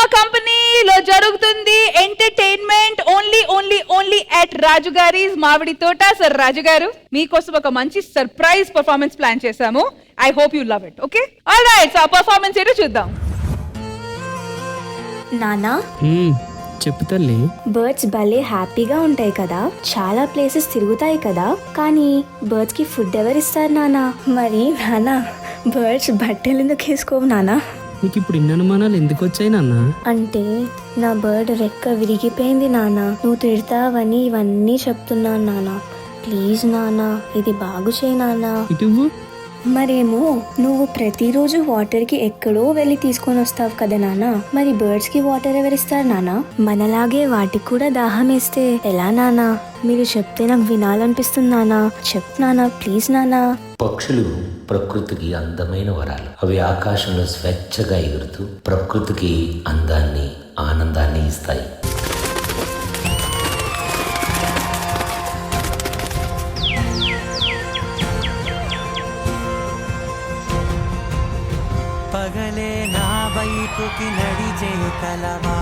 మా కంపెనీలో జరుగుతుంది ఎంటర్టైన్మెంట్ ఓన్లీ అట్ రాజు గారిస్ మామిడి తోట. సార్ రాజు గారు, మీకోసం ఒక మంచి సర్ప్రైజ్ పర్ఫార్మెన్స్ ప్లాన్ చేశాము. I hope you love it. Okay, alright. So ఆ పర్ఫార్మెన్స్ ఏంటో చూద్దాం. నానా, చెప్పు తల్లి. బర్డ్స్ భలే హ్యాపీగా ఉంటాయి కదా, చాలా ప్లేసెస్ తిరుగుతాయి కదా, కానీ బర్డ్స్ కి ఫుడ్ ఎవరిస్తారు నానా? మరి నానా, బర్డ్స్ బట్టలు ఎందుకు వేసుకోవు నానా? నీకు ఇప్పుడు ఇన్ని అనుమానాలు ఎందుకు వచ్చాయి నాన్న? అంటే నా బర్డ్ రెక్క విరిగిపోయింది నానా, నువ్వు తిడతావని ఇవన్నీ చెప్తున్నాను నానా. ప్లీజ్ నానా, ఇది బాగు చేయి నానా. ఇటువ్వు. మరేమో నువ్వు ప్రతిరోజు వాటర్ కి ఎక్కడో వెళ్ళి తీసుకొని వస్తావు కదా నానా, మరి బర్డ్స్ కి వాటర్ ఎవరిస్తారు నానా? మనలాగే వాటికి కూడా దాహం వేస్తే ఎలా నానా? మీరు చెప్తే నాకు వినాలనిపిస్తుంది నానా. చెప్ నానా, ప్లీజ్ నానా. పక్షులు ప్రకృతికి అందమైన వరాలు. అవి ఆకాశంలో స్వేచ్ఛగా ఎగురుతూ ప్రకృతికి అందాన్ని, ఆనందాన్ని ఇస్తాయి. పగలే నా వైపుకి నడిచే కలవా,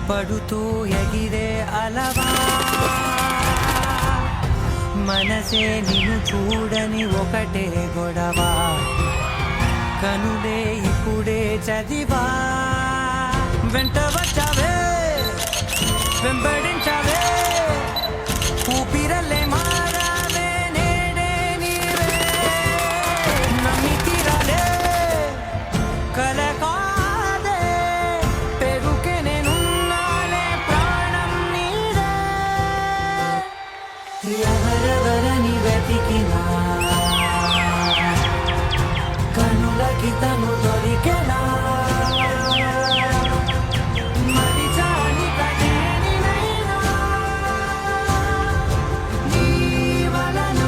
పడుతూ ఎగిరే అలవా, మనసే నిన్ను చూడని ఒకటే గొడవ, కనులే ఇప్పుడే చదివా, వెంట వచ్చావే వెంబడించావే, ఊపిరల్లే మారావే, నేడే నీవే, నమ్మి తీరాలే కలకాదే, పెరుకే నేనున్నాలే, ప్రాణం నీడే, ఎవరెవరని వెతికినా కనులకి తను దొరికెనా, మరి జాని కనేనినైనా నీ వలన.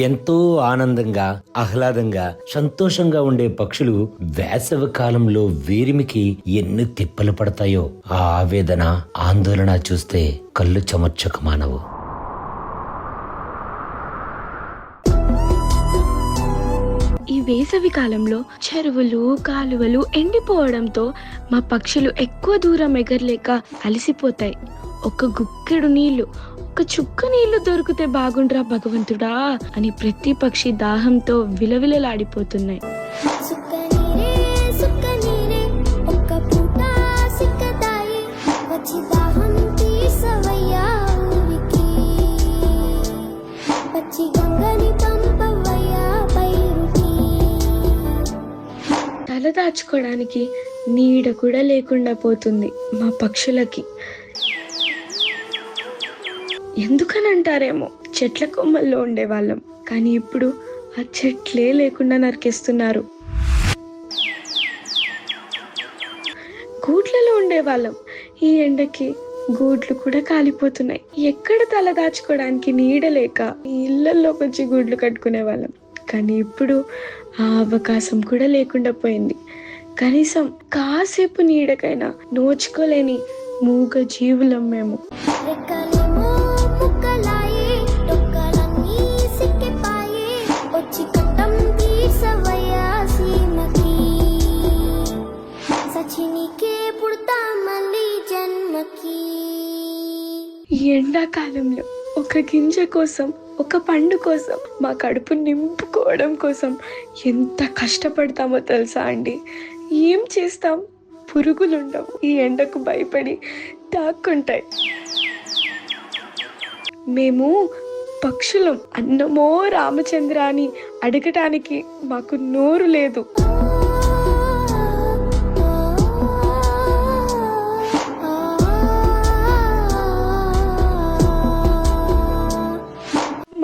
ఎంతో ఆనందంగా, ఆహ్లాదంగా, సంతోషంగా ఉండే పక్షులు వేసవి కాలంలో వేరిమికి ఎన్ని తిప్పలు పడతాయో ఆ ఆవేదన, ఆందోళన చూస్తే కళ్ళు చెమర్చక మానవు. ఈ వేసవి కాలంలో చెరువులు, కాలువలు ఎండిపోవడంతో మా పక్షులు ఎక్కువ దూరం ఎగరలేక అలసిపోతాయి. ఒక గుక్కెడు నీళ్లు, ఒక చుక్క నీళ్లు దొరికితే బాగుండ్రా భగవంతుడా అని ప్రతి పక్షి దాహంతో విలవిలలాడిపోతున్నాయి. తల దాచుకోవడానికి నీడ కూడా లేకుండా పోతుంది మా పక్షులకి. ఎందుకనంటారేమో, చెట్ల కొమ్మల్లో ఉండేవాళ్ళం, కానీ ఇప్పుడు ఆ చెట్లే లేకుండా నరికేస్తున్నారు. గూట్లలో ఉండేవాళ్ళం, ఈ ఎండకి గూడ్లు కూడా కాలిపోతున్నాయి. ఎక్కడ తల దాచుకోవడానికి నీడ లేక ఇళ్లలోకి వచ్చి గూడ్లు కట్టుకునే వాళ్ళం, కానీ ఇప్పుడు ఆ అవకాశం కూడా లేకుండా పోయింది. కనీసం కాసేపు నీడకైనా నోచుకోలేని మూగ జీవులం మేము. ఈ ఎండాకాలంలో ఒక గింజ కోసం, ఒక పండు కోసం, మా కడుపు నింపుకోవడం కోసం ఎంత కష్టపడతామో తెలుసా అండి? ఏం చేస్తాం, పురుగులుండవు, ఈ ఎండకు భయపడి దాక్కుంటాయి. మేము పక్షులం, అన్నమో రామచంద్ర అని అడగటానికి మాకు నోరు లేదు.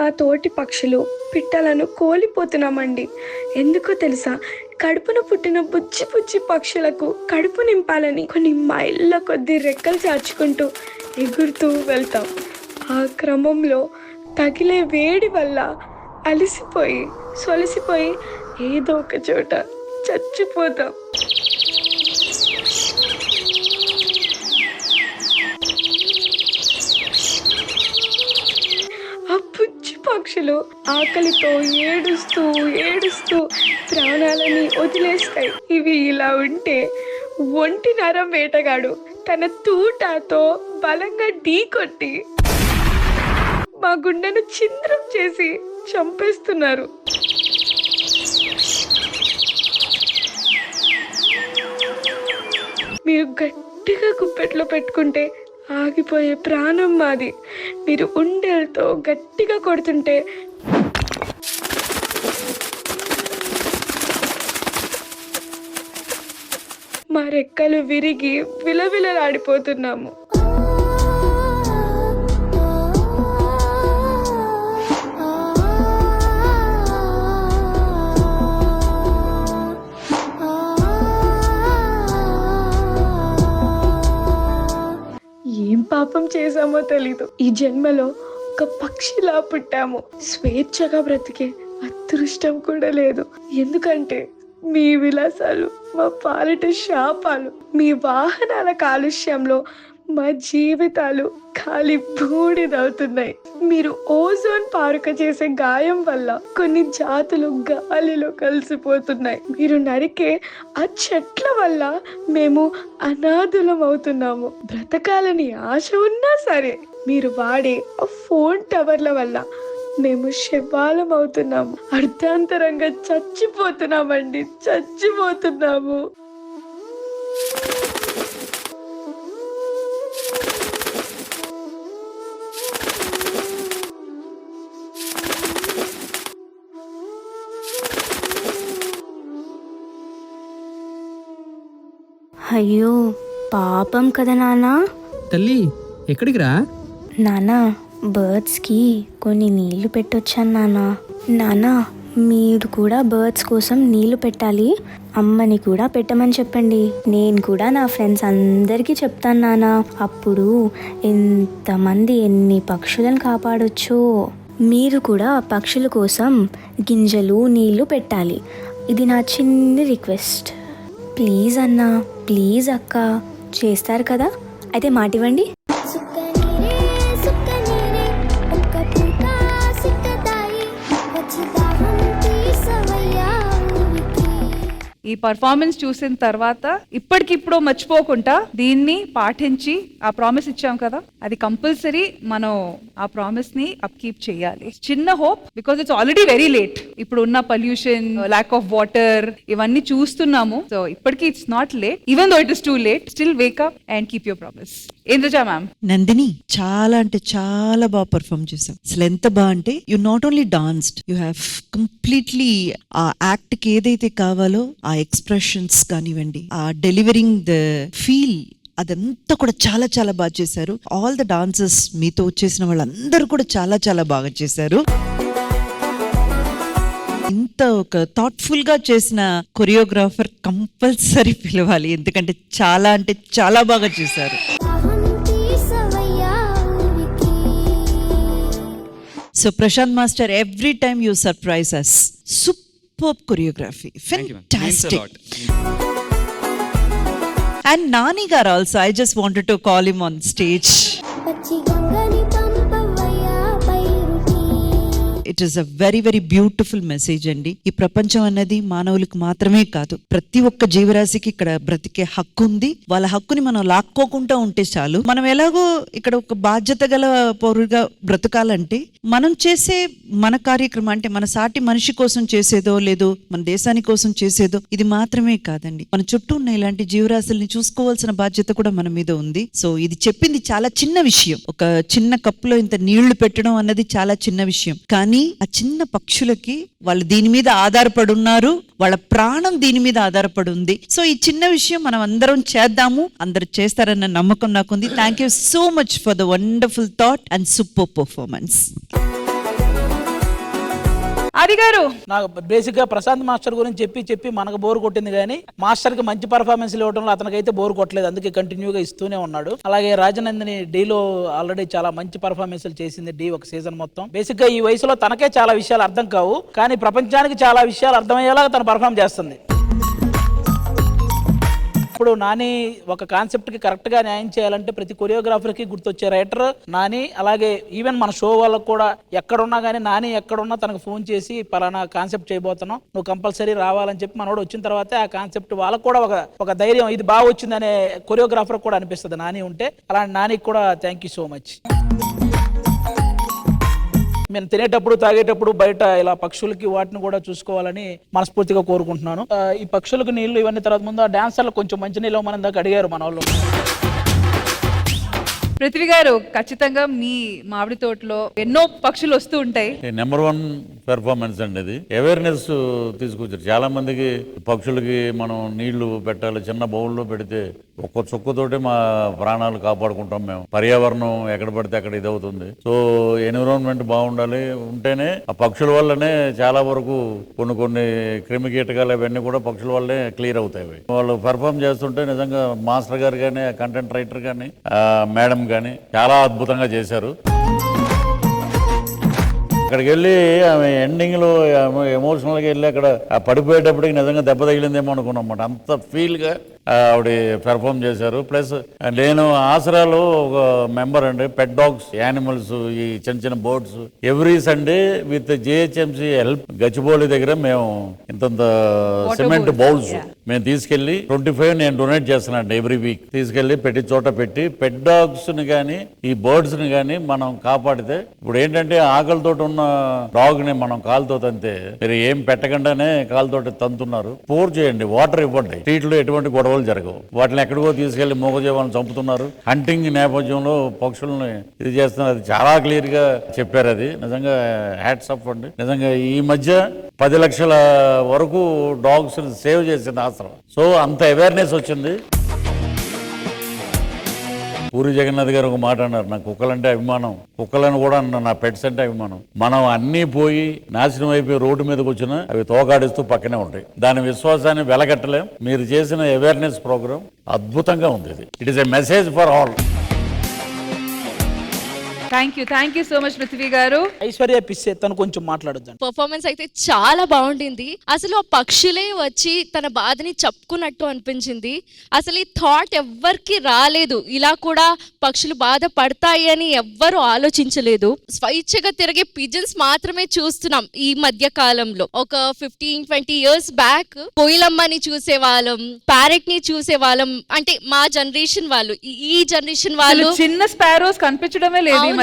మా తోటి పక్షులు పిట్టలను కోల్పోతున్నామండి. ఎందుకో తెలుసా, కడుపున పుట్టిన బుజ్జి బుజ్జి పక్షులకు కడుపు నింపాలని కొన్ని మైళ్ళ కొద్ది రెక్కలు చాచుకుంటూ ఎగురుతూ వెళ్తాం. ఆ క్రమంలో తగిలే వేడి వల్ల అలసిపోయి సొలసిపోయి ఏదో ఒక చోట చచ్చిపోతాం. ఆ పుచ్చి పక్షులు ఆకలితో ఏడుస్తూ ఏడుస్తూ ప్రాణాలని వదిలేస్తాయి. ఇవి ఇలా ఉంటే ఒంటి నరం వేటగాడు తన తూటాతో బలంగా ఢీకొట్టి మా గుండెను ఛిద్రం చేసి చంపేస్తున్నారు. మీరు గట్టిగా గుప్పెట్లో పెట్టుకుంటే ఆగిపోయే ప్రాణం మాది. మీరు ఉండేలతో గట్టిగా కొడుతుంటే మా రెక్కలు విరిగి విలవిలలాడిపోతున్నాము. ఏం పాపం చేశామో తెలీదు. ఈ జన్మలో ఒక పక్షిలా పుట్టాము. స్వేచ్ఛగా బ్రతికే అదృష్టం కూడా లేదు. ఎందుకంటే మీ విలాసాలు మా పాలిట శాపాలు. మీ వాహనాల కాలుష్యంలో మా జీవితాలు ఖాళీ బూడిదవుతున్నాయి. మీరు ఓజోన్ పారుక చేసే గాయం వల్ల కొన్ని జాతులు గాలిలో కలిసిపోతున్నాయి. మీరు నరికే ఆ చెట్ల వల్ల మేము అనాథులం అవుతున్నాము. బ్రతకాలని ఆశ ఉన్నా సరే మీరు వాడే ఆ ఫోన్ టవర్ల వల్ల మేము శవాలం అవుతున్నాము. అర్ధాంతరంగా చచ్చిపోతున్నామండి, చచ్చిపోతున్నాము. అయ్యో పాపం కదా నానా. తల్లి ఎక్కడికి రా? నానా బర్డ్స్కి కొన్ని నీళ్లు పెట్టొచ్చాను నానా. నానా మీరు కూడా బర్డ్స్ కోసం నీళ్లు పెట్టాలి, అమ్మని కూడా పెట్టమని చెప్పండి. నేను కూడా నా ఫ్రెండ్స్ అందరికీ చెప్తాను నానా. అప్పుడు ఎంతమంది ఎన్ని పక్షులను కాపాడొచ్చో. మీరు కూడా పక్షుల కోసం గింజలు నీళ్లు పెట్టాలి. ఇది నా చిన్న రిక్వెస్ట్. ప్లీజ్ అన్నా, ప్లీజ్ అక్క, చేస్తారు కదా? అయితే మాటివ్వండి. ఈ పర్ఫార్మెన్స్ చూసిన తర్వాత ఇప్పటికిప్పుడు మర్చిపోకుండా దీన్ని పాటించి ఆ ప్రామిస్ ఇచ్చాం కదా, అది కంపల్సరీ మనం ఆ ప్రామిస్ ని అప్కీప్ చేయాలి. చిన్న hope, because it's already very late. ఇప్పుడు ఉన్న పొల్యూషన్, ల్యాక్ ఆఫ్ వాటర్ ఇవన్నీ చూస్తున్నాము. సో ఇప్పటికీ it's not late. Even though it is too late, still wake up and keep your promise. Indraja ma'am. Nandini చాలా అంటే చాలా బాగా పర్ఫామ్ చేసావు. అసలు ఎంత బాగా అంటే you not only danced, you have completely ఆ యాక్ట్ కి ఏదైతే కావాలో ఆ ఎక్స్ప్రెషన్స్ కానివ్వండి, ఆ డెలివరింగ్ ద ఫీల్, అదంతా కూడా చాలా చాలా బాగా చేశారు. ఆల్ ద డాన్సర్స్, మీతో వచ్చేసిన వాళ్ళందరూ కూడా చాలా చాలా బాగా చేశారు. ఇంత ఒక థాట్ఫుల్ గా చేసిన కొరియోగ్రాఫర్ కంపల్సరీ పిలవాలి, ఎందుకంటే చాలా అంటే చాలా బాగా చేశారు. So Prashant master, every time you surprise us. Superb choreography, fantastic. And Nani gar also, I just wanted to call him on stage. It is a very very beautiful message అండి. ఈ ప్రపంచం అన్నది మానవులకు మాత్రమే కాదు, ప్రతి ఒక్క జీవరాశికి ఇక్కడ బ్రతికే హక్కు ఉంది. వాళ్ళ హక్కుని మనం లాక్కోకుండా ఉంటే చాలు. మనం ఎలాగో ఇక్కడ ఒక బాధ్యత గల పౌరుగా బ్రతకాలంటే మనం చేసే మన కార్యక్రమం, అంటే మన సాటి మనిషి కోసం చేసేదో లేదో మన దేశాని కోసం చేసేదో ఇది మాత్రమే కాదండి, మన చుట్టూ ఉన్న ఇలాంటి జీవరాశుల్ని చూసుకోవాల్సిన బాధ్యత కూడా మన మీద ఉంది. సో ఇది చెప్పింది చాలా చిన్న విషయం. ఒక చిన్న కప్పులో ఇంత నీళ్లు పెట్టడం అన్నది చాలా చిన్న విషయం, కానీ ఆ చిన్న పక్షులకి వాళ్ళు దీని మీద ఆధారపడి ఉన్నారు, వాళ్ళ ప్రాణం దీని మీద ఆధారపడి ఉంది. సో ఈ చిన్న విషయం మనం అందరం చేద్దాము, అందరు చేస్తారన్న నమ్మకం నాకుంది. Thank you so much for the wonderful thought and super performance. ఆది గారు. నాకు బేసిక్ గా ప్రశాంత్ మాస్టర్ గురించి చెప్పి మనకు బోర్ కొట్టింది కానీ మాస్టర్ కి మంచి పర్ఫార్మెన్స్ ఇవ్వడంలో అతనికైతే బోర్ కొట్టలేదు, అందుకే కంటిన్యూగా ఇస్తూనే ఉన్నాడు. అలాగే రాజనందిని డీలో ఆల్రెడీ చాలా మంచి పర్ఫార్మెన్స్ చేసింది డీ ఒక సీజన్ మొత్తం. బేసిక్ గా ఈ వయసులో తనకే చాలా విషయాలు అర్థం కావు, కానీ ప్రపంచానికి చాలా విషయాలు అర్థమయ్యేలాగా తను పర్ఫార్మ్ చేస్తుంది. ఇప్పుడు నాని ఒక కాన్సెప్ట్ కి కరెక్ట్ గా న్యాయం చేయాలంటే ప్రతి కొరియోగ్రాఫర్ కి గుర్తొచ్చే రైటర్ నాని. అలాగే ఈవెన్ మన షో వాళ్ళకు కూడా ఎక్కడున్నా కానీ నాని ఎక్కడున్నా తనకు ఫోన్ చేసి పలానా కాన్సెప్ట్ చేయబోతున్నాం, నువ్వు కంపల్సరీ రావాలని చెప్పి మనోడు వచ్చిన తర్వాత ఆ కాన్సెప్ట్ వాళ్ళకు కూడా ఒక ధైర్యం, ఇది బాగా వచ్చిందనే కొరియోగ్రాఫర్ కూడా అనిపిస్తుంది నాని ఉంటే. అలాంటి నానికి కూడా థ్యాంక్ యూ సో మచ్. మేము తినేటప్పుడు తాగేటప్పుడు బయట ఇలా పక్షులకి వాటిని కూడా చూసుకోవాలని మనస్ఫూర్తిగా కోరుకుంటున్నాను. ఈ పక్షులకు నీళ్లు ఇవన్నీ తర్వాత ముందు ఆ డాన్సర్లు కొంచెం మంచి నీళ్ళు మన దాకా అడిగారు మన వాళ్ళు. పృథ్వీ గారు, ఖచ్చితంగా మీ మామిడి తోటలో ఎన్నో పక్షులు వస్తూ ఉంటాయి. నెంబర్ 1 పెర్ఫార్మెన్స్ అండి ఇది. అవేర్నెస్ తీసుకొచ్చారు చాలా మందికి. పక్షులకి మనం నీళ్లు పెట్టాలి, చిన్న బౌల్లో పెడితే ఒక్క చుక్కతోటే మా ప్రాణాలు కాపాడుకుంటాం మేము. పర్యావరణం ఎక్కడ పడితే అక్కడ ఇదవుతుంది. సో ఎన్విరాన్మెంట్ బాగుండాలి, ఉంటేనే ఆ పక్షుల వల్లనే చాలా వరకు కొన్ని క్రిమి కీటకాలు అవన్నీ కూడా పక్షుల వల్లే క్లియర్ అవుతాయి. వాళ్ళు పెర్ఫార్మ్ చేస్తుంటే నిజంగా మాస్టర్ గారు కానీ, కంటెంట్ రైటర్ కానీ, మేడం కానీ చాలా అద్భుతంగా చేశారు. అక్కడికి వెళ్ళి ఆమె ఎండింగ్ లో ఎమోషనల్ గా వెళ్ళి అక్కడ పడిపోయేటప్పటికి నిజంగా దెబ్బ తగిలిందేమో అనుకున్నాం అన్నమాట. అంత ఫీల్ గా ఆవిడ పెర్ఫార్మ్ చేశారు. ప్లస్ నేను ఆసరాలో ఒక మెంబర్ అండి, పెట్ డాగ్స్, యానిమల్స్, ఈ చిన్న birds. Every Sunday with GHMC help Gachibowli దగ్గర మేము ఇంత సిమెంట్ బౌల్స్ మేము తీసుకెళ్లి 25 నేను డొనేట్ చేస్తున్నాను ఎవ్రీ వీక్. తీసుకెళ్లి ప్రతి చోట పెట్టి పెట్ డాగ్స్ ని కానీ ఈ బర్డ్స్ ని కానీ మనం కాపాడితే, ఇప్పుడు ఏంటంటే ఆకలితో ఉన్న డాగ్ ని మనం కాలుతో తంతే, మీరు ఏం పెట్టకుండానే కాలుతో తంతున్నారు. పోర్ చేయండి, వాటర్ ఇవ్వండి, స్ట్రీట్లో ఎటువంటి గొడవలు జరగవు. వాటిని ఎక్కడికో తీసుకెళ్లి మూగజీవాలను చంపుతున్నారు. హంటింగ్ నేపథ్యంలో పక్షులను ఇది చేస్తున్నారు. అది చాలా క్లియర్ గా చెప్పారు. అది నిజంగా హ్యాట్స్ ఆఫ్ అండి. నిజంగా ఈ మధ్య 10 లక్షల వరకు డాగ్స్ సేవ్ చేసింది ఆశ్రమం. సో అంత అవేర్నెస్ వచ్చింది. పూరి జగన్నాథ్ గారు ఒక మాట అన్నారు, నాకు కుక్కలంటే అభిమానం, కుక్కలను కూడా అన్నారు నా పెట్స్ అంటే అభిమానం. మనం అన్నీ పోయి నాశనం అయిపోయి రోడ్డు మీదకి వచ్చినా అవి తోకాడిస్తూ పక్కనే ఉంటాయి. దాని విశ్వాసాన్ని వెలగట్టలేం. మీరు చేసిన అవేర్నెస్ ప్రోగ్రామ్ అద్భుతంగా ఉంది. It is a message for all. Thank you so much Prithvi గారు. ఐశ్వర్య పిస్సే తను కొంచెం మాట్లాడొద్దండి. పర్ఫార్మెన్స్ అయితే చాలా బాగుండింది. అసలు ఆ పక్షులే వచ్చి తన బాధని చెప్పుకున్నట్టు అనిపించింది. అసలు ఈ థాట్ ఎవ్వరికి రాలేదు, ఇలా కూడా పక్షులు బాధపడతాయి అని ఎవ్వరు ఆలోచించలేదు. స్వైచ్ఛగా తిరిగే పిజన్స్ మాత్రమే చూస్తున్నాం ఈ మధ్య కాలంలో. ఒక 15-20 years బ్యాక్ కోయిలమ్మని చూసేవాళ్ళం, ప్యారెట్ ని చూసేవాళ్ళం. అంటే మా జనరేషన్ వాళ్ళు, ఈ జనరేషన్ వాళ్ళు చిన్న స్పారోస్ కనిపించడమే లేదు.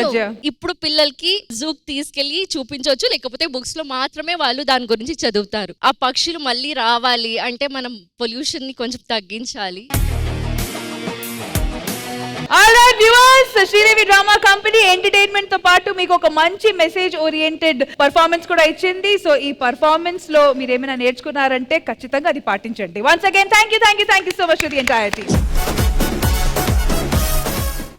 ఇప్పుడు పిల్లలకి జూక్ తీసుకెళ్లి చూపించవచ్చు, లేకపోతే బుక్స్ లో మాత్రమే వాళ్ళు దాని గురించి చదువుతారు. ఆ పక్షులు మళ్ళీ రావాలి అంటే మనం పొల్యూషన్ ని కొంచెం తగ్గించాలి. Alright viewers, Sridevi drama company entertainment తో పాటు మీకు ఒక మంచి మెసేజ్ ఓరియంటెడ్ పర్ఫార్మెన్స్ కూడా ఇచ్చింది. సో ఈ పర్ఫార్మెన్స్ లో మీరు ఏమైనా నేర్చుకున్నారంటే ఖచ్చితంగా అది పాటించండి. Once again thank you so much for the entire team.